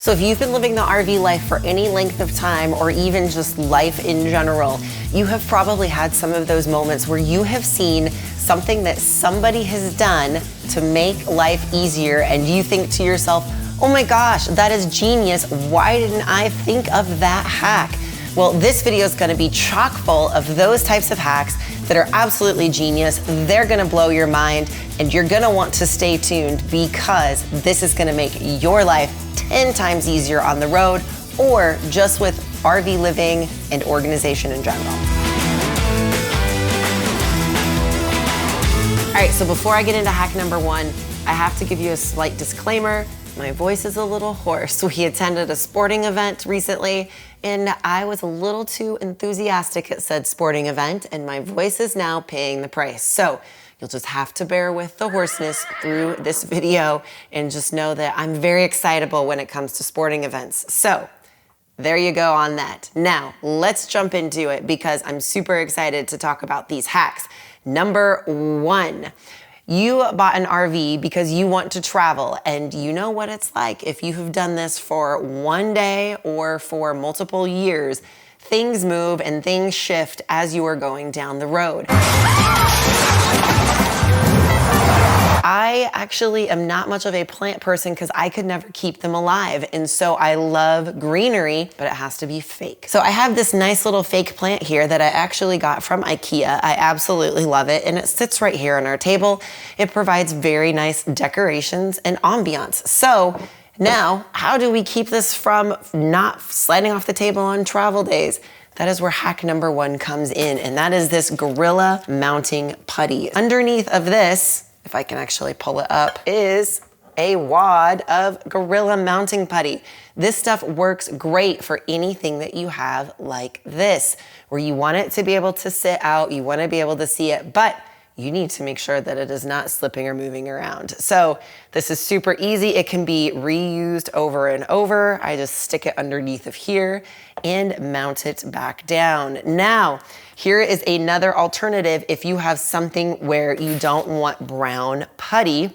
So if you've been living the RV life for any length of time, or even just life in general, you have probably had some of those moments where you have seen something that somebody has done to make life easier, and you think to yourself, oh my gosh, that is genius. Why didn't I think of that hack? Well, this video is gonna be chock full of those types of hacks that are absolutely genius. They're gonna blow your mind, and you're gonna want to stay tuned, because this is gonna make your life 10 times easier on the road, or just with RV living and organization in general. All right, so before I get into hack number one, I have to give you a slight disclaimer. My voice is a little hoarse. We attended a sporting event recently, and I was a little too enthusiastic at said sporting event, and my voice is now paying the price. So you'll just have to bear with the hoarseness through this video, and just know that I'm very excitable when it comes to sporting events. So there you go on that. Now let's jump into it, because I'm super excited to talk about these hacks. Number one, you bought an RV because you want to travel, and you know what it's like. If you have done this for one day or for multiple years, things move and things shift as you are going down the road. I actually am not much of a plant person, because I could never keep them alive. And so I love greenery, but it has to be fake. So I have this nice little fake plant here that I actually got from IKEA. I absolutely love it. And it sits right here on our table. It provides very nice decorations and ambiance. So now, how do we keep this from not sliding off the table on travel days? That is where hack number one comes in, and that is this gorilla mounting putty. Underneath of this, if I can actually pull it up, is a wad of gorilla mounting putty. This stuff works great for anything that you have like this, where you want it to be able to sit out, you want to be able to see it, but you need to make sure that it is not slipping or moving around. So this is super easy. It can be reused over and over. I just stick it underneath of here and mount it back down. Now, here is another alternative if you have something where you don't want brown putty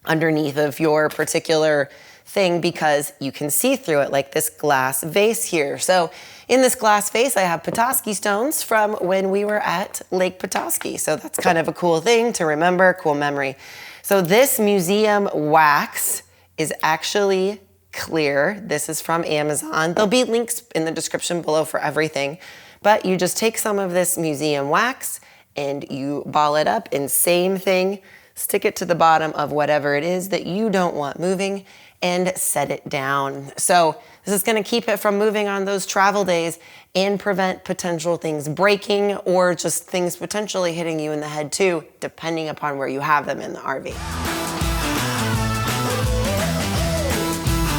underneath of your particular thing, because you can see through it, like this glass vase here. So in this glass vase, I have Petoskey stones from when we were at Lake Petoskey. So that's kind of a cool thing to remember, cool memory. So this museum wax is actually clear. This is from Amazon. There'll be links in the description below for everything. But you just take some of this museum wax and you ball it up, and same thing, stick it to the bottom of whatever it is that you don't want moving, and set it down. So this is gonna keep it from moving on those travel days and prevent potential things breaking, or just things potentially hitting you in the head too, depending upon where you have them in the RV.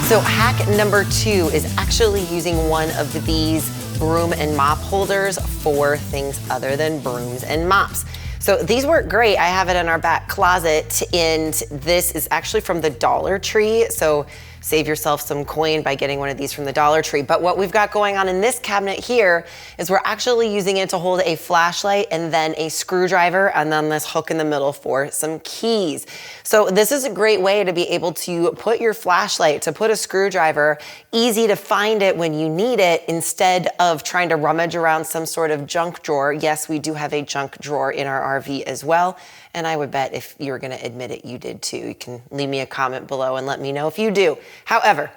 So hack number two is actually using one of these broom and mop holders for things other than brooms and mops. So these work great. I have it in our back closet, and this is actually from the Dollar Tree. So save yourself some coin by getting one of these from the Dollar Tree. But what we've got going on in this cabinet here is we're actually using it to hold a flashlight and then a screwdriver, and then this hook in the middle for some keys. So this is a great way to be able to put your flashlight, to put a screwdriver, easy to find it when you need it, instead of trying to rummage around some sort of junk drawer. Yes, we do have a junk drawer in our RV as well. And I would bet if you're gonna admit it, you did too. You can leave me a comment below and let me know if you do. However,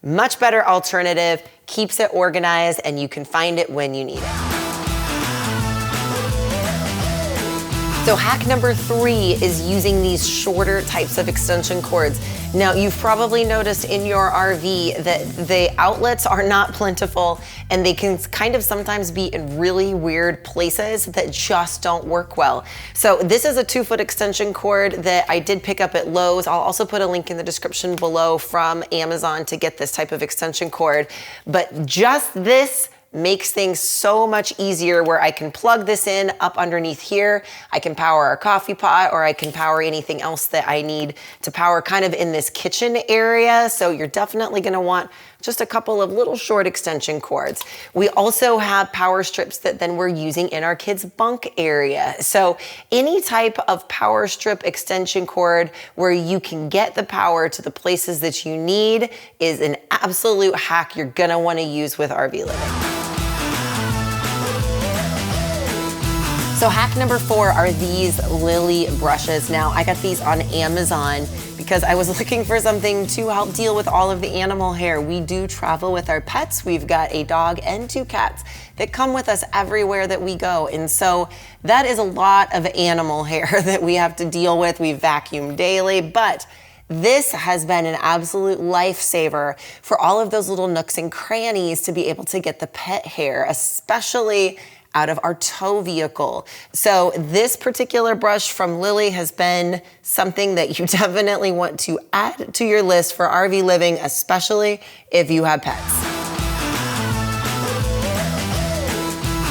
much better alternative, keeps it organized, and you can find it when you need it. So hack number three is using these shorter types of extension cords. Now, you've probably noticed in your RV that the outlets are not plentiful, and they can kind of sometimes be in really weird places that just don't work well. So this is a 2-foot extension cord that I did pick up at Lowe's. I'll also put a link in the description below from Amazon to get this type of extension cord. But just this makes things so much easier where I can plug this in up underneath here. I can power a coffee pot, or I can power anything else that I need to power kind of in this kitchen area. So you're definitely gonna want just a couple of little short extension cords. We also have power strips that then we're using in our kids' bunk area. So any type of power strip extension cord where you can get the power to the places that you need is an absolute hack you're gonna wanna use with RV living. So hack number 4 are these Lilly brushes. Now I got these on Amazon because I was looking for something to help deal with all of the animal hair. We do travel with our pets. We've got a dog and 2 cats that come with us everywhere that we go. And so that is a lot of animal hair that we have to deal with. We vacuum daily, but this has been an absolute lifesaver for all of those little nooks and crannies to be able to get the pet hair, especially out of our tow vehicle. So this particular brush from Lilly has been something that you definitely want to add to your list for RV living, especially if you have pets.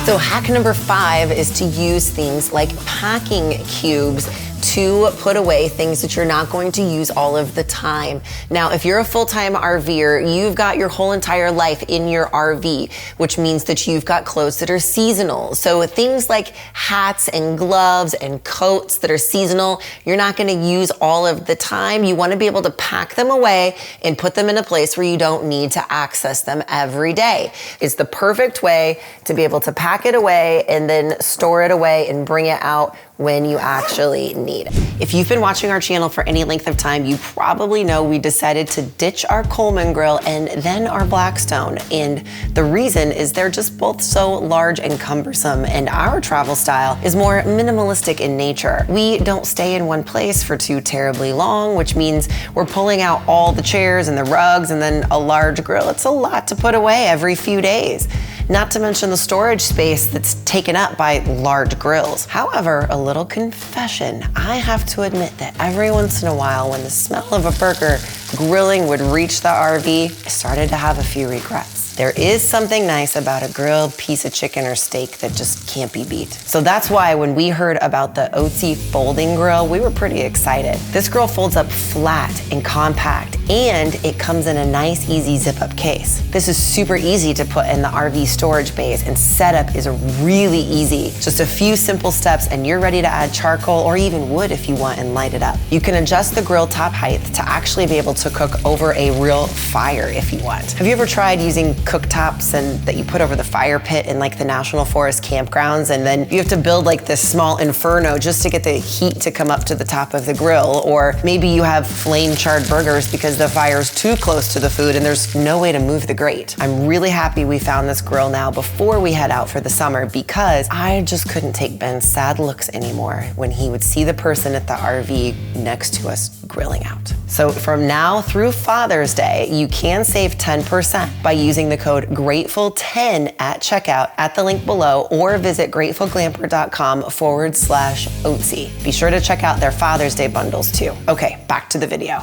So hack number 5 is to use things like packing cubes to put away things that you're not going to use all of the time. Now, if you're a full-time RVer, you've got your whole entire life in your RV, which means that you've got clothes that are seasonal. So things like hats and gloves and coats that are seasonal, you're not gonna use all of the time. You wanna be able to pack them away and put them in a place where you don't need to access them every day. It's the perfect way to be able to pack it away and then store it away and bring it out when you actually need it. If you've been watching our channel for any length of time, you probably know we decided to ditch our Coleman grill and then our Blackstone. And the reason is they're just both so large and cumbersome, and our travel style is more minimalistic in nature. We don't stay in one place for too terribly long, which means we're pulling out all the chairs and the rugs and then a large grill. It's a lot to put away every few days. Not to mention the storage space that's taken up by large grills. However, a little confession, I have to admit that every once in a while when the smell of a burger grilling would reach the RV, I started to have a few regrets. There is something nice about a grilled piece of chicken or steak that just can't be beat. So that's why when we heard about the Otzi folding grill, we were pretty excited. This grill folds up flat and compact, and it comes in a nice, easy zip-up case. This is super easy to put in the RV storage bays, and setup is really easy. Just a few simple steps and you're ready to add charcoal or even wood if you want and light it up. You can adjust the grill top height to actually be able to cook over a real fire if you want. Have you ever tried using cooktops and that you put over the fire pit in like the National Forest campgrounds, and then you have to build like this small inferno just to get the heat to come up to the top of the grill? Or maybe you have flame charred burgers because the fire's too close to the food and there's no way to move the grate. I'm really happy we found this grill now before we head out for the summer, because I just couldn't take Ben's sad looks anymore when he would see the person at the RV next to us grilling out. So from now through Father's Day, you can save 10% by using the code GRATEFUL10 at checkout at the link below, or visit gratefulglamper.com/Otzi. Be sure to check out their Father's Day bundles too. Okay, back to the video.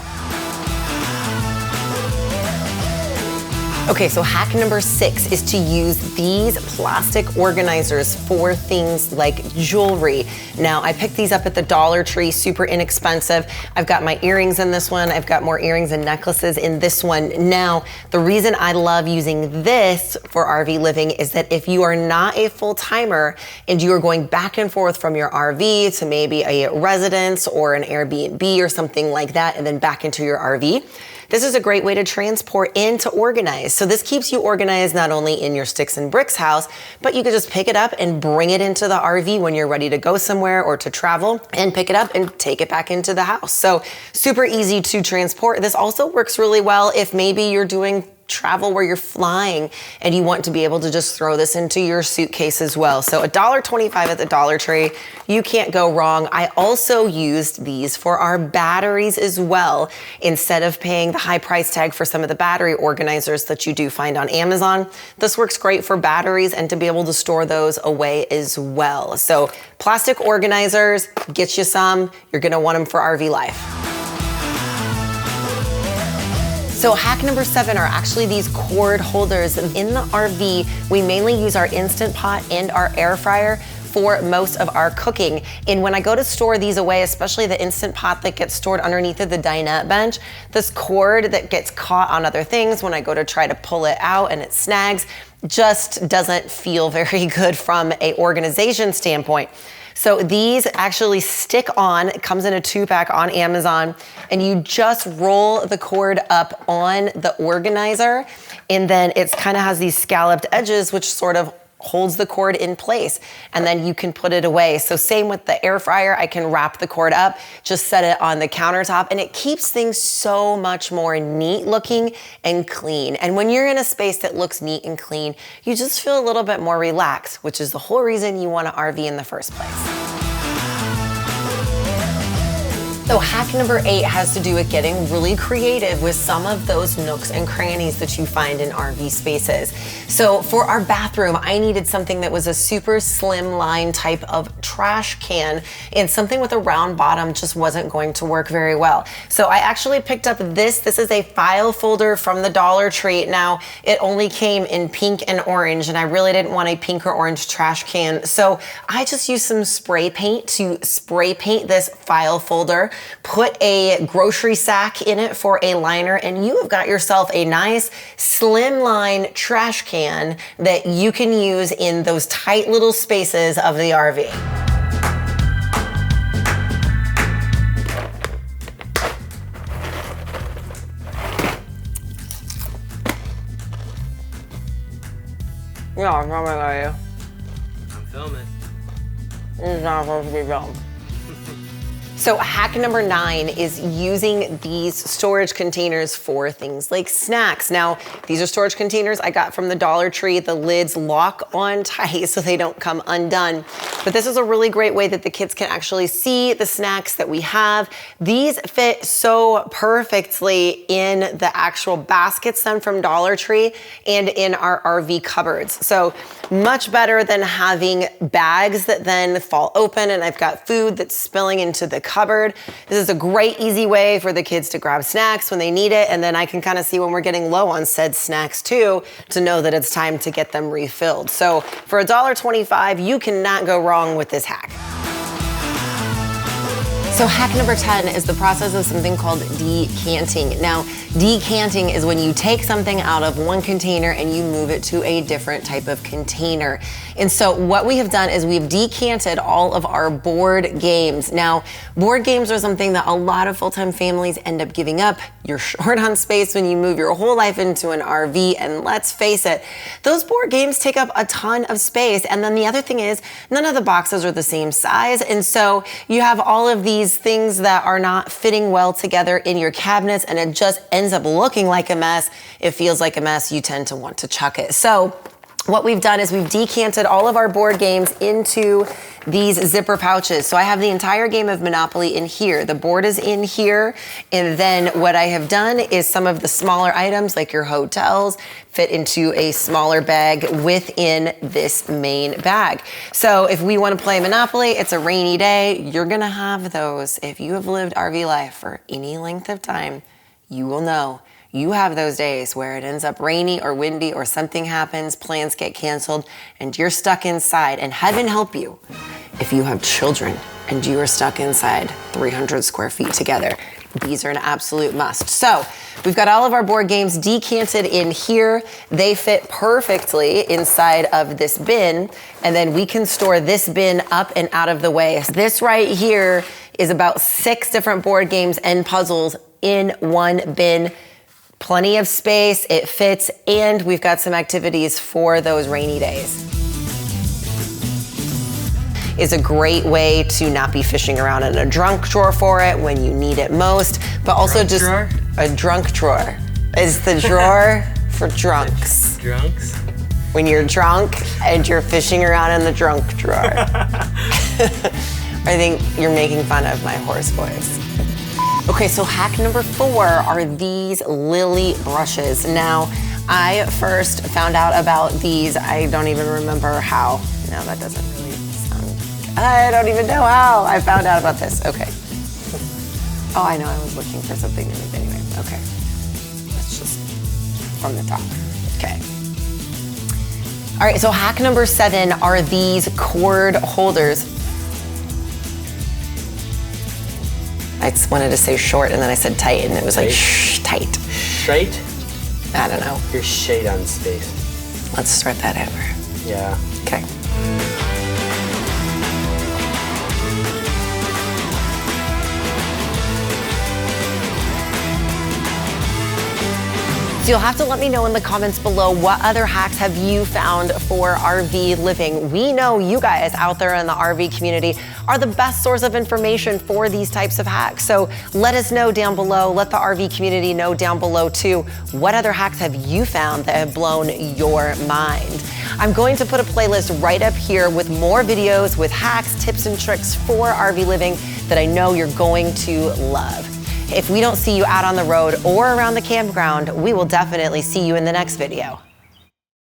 Okay, so hack number 6 is to use these plastic organizers for things like jewelry. Now, I picked these up at the Dollar Tree, super inexpensive. I've got my earrings in this one. I've got more earrings and necklaces in this one. Now, the reason I love using this for RV living is that if you are not a full-timer and you are going back and forth from your RV to maybe a residence or an Airbnb or something like that, and then back into your RV, this is a great way to transport and to organize. So this keeps you organized not only in your sticks and bricks house, but you can just pick it up and bring it into the RV when you're ready to go somewhere or to travel, and pick it up and take it back into the house. So super easy to transport. This also works really well if maybe you're doing travel where you're flying and you want to be able to just throw this into your suitcase as well. So $1.25 at the Dollar Tree, you can't go wrong. I also used these for our batteries as well. Instead of paying the high price tag for some of the battery organizers that you do find on Amazon, this works great for batteries and to be able to store those away as well. So plastic organizers, get you some. You're gonna want them for RV life. So hack number 7 are actually these cord holders. In the RV, we mainly use our Instant Pot and our air fryer for most of our cooking. And when I go to store these away, especially the Instant Pot that gets stored underneath of the dinette bench, this cord that gets caught on other things when I go to try to pull it out and it snags, just doesn't feel very good from a organization standpoint. So these actually stick on, it comes in a 2-pack on Amazon, and you just roll the cord up on the organizer, and then it kind of has these scalloped edges, which sort of holds the cord in place, and then you can put it away. So same with the air fryer, I can wrap the cord up, just set it on the countertop, and it keeps things so much more neat looking and clean. And when you're in a space that looks neat and clean, you just feel a little bit more relaxed, which is the whole reason you want to RV in the first place. So hack number 8 has to do with getting really creative with some of those nooks and crannies that you find in RV spaces. So for our bathroom, I needed something that was a super slim line type of trash can, and something with a round bottom just wasn't going to work very well. So I actually picked up this. This is a file folder from the Dollar Tree. Now, it only came in pink and orange, and I really didn't want a pink or orange trash can. So I just used some spray paint to spray paint this file folder, put a grocery sack in it for a liner, and you have got yourself a nice slimline trash can that you can use in those tight little spaces of the RV. Yeah, I'm filming, are you? I'm filming. It's not supposed to be filmed. So hack number 9 is using these storage containers for things like snacks. Now, these are storage containers I got from the Dollar Tree. The lids lock on tight so they don't come undone. But this is a really great way that the kids can actually see the snacks that we have. These fit so perfectly in the actual baskets then from Dollar Tree and in our RV cupboards. So much better than having bags that then fall open and I've got food that's spilling into the cupboard. This is a great, easy way for the kids to grab snacks when they need it, and then I can kind of see when we're getting low on said snacks too, to know that it's time to get them refilled. So for $1.25, you cannot go wrong with this hack. So hack number 10 is the process of something called decanting. Now, decanting is when you take something out of one container and you move it to a different type of container. And so what we have done is we've decanted all of our board games. Now, board games are something that a lot of full-time families end up giving up. You're short on space when you move your whole life into an RV, and let's face it, those board games take up a ton of space. And then the other thing is, none of the boxes are the same size, and so you have all of these things that are not fitting well together in your cabinets, and it just ends up looking like a mess. It feels like a mess. You tend to want to chuck it. So what we've done is we've decanted all of our board games into these zipper pouches. So I have the entire game of Monopoly in here. The board is in here. And then what I have done is some of the smaller items like your hotels fit into a smaller bag within this main bag. So if we want to play Monopoly, it's a rainy day, you're gonna have those. If you have lived RV life for any length of time, you will know you have those days where it ends up rainy or windy or something happens, plans get canceled, and you're stuck inside. And heaven help you if you have children and you are stuck inside 300 square feet together. These are an absolute must. So we've got all of our board games decanted in here. They fit perfectly inside of this bin, and then we can store this bin up and out of the way. This right here is about 6 different board games and puzzles in one bin. Plenty of space, it fits, and we've got some activities for those rainy days. Is a great way to not be fishing around in a drunk drawer for it when you need it most, but also just a drunk drawer is the drawer for drunks. Drunks? When you're drunk and you're fishing around in the drunk drawer. I think you're making fun of my hoarse voice. Okay, so hack number 4 are these Lilly brushes. Now, I first found out about these, I don't even remember how. No, that doesn't really sound, I don't even know how I found out about this. Okay. Oh, I know, I was looking for something new anyway. Okay. Let's from the top. Okay. All right, so hack number 7 are these cord holders. I just wanted to say short and then I said tight and it was like shh, tight. Straight? I don't know. You're shade on space. Let's start that over. Yeah. Okay. So you'll have to let me know in the comments below what other hacks have you found for RV living. We know you guys out there in the RV community are the best source of information for these types of hacks. So let us know down below, let the RV community know down below too, what other hacks have you found that have blown your mind? I'm going to put a playlist right up here with more videos with hacks, tips, and tricks for RV living that I know you're going to love. If we don't see you out on the road or around the campground, we will definitely see you in the next video.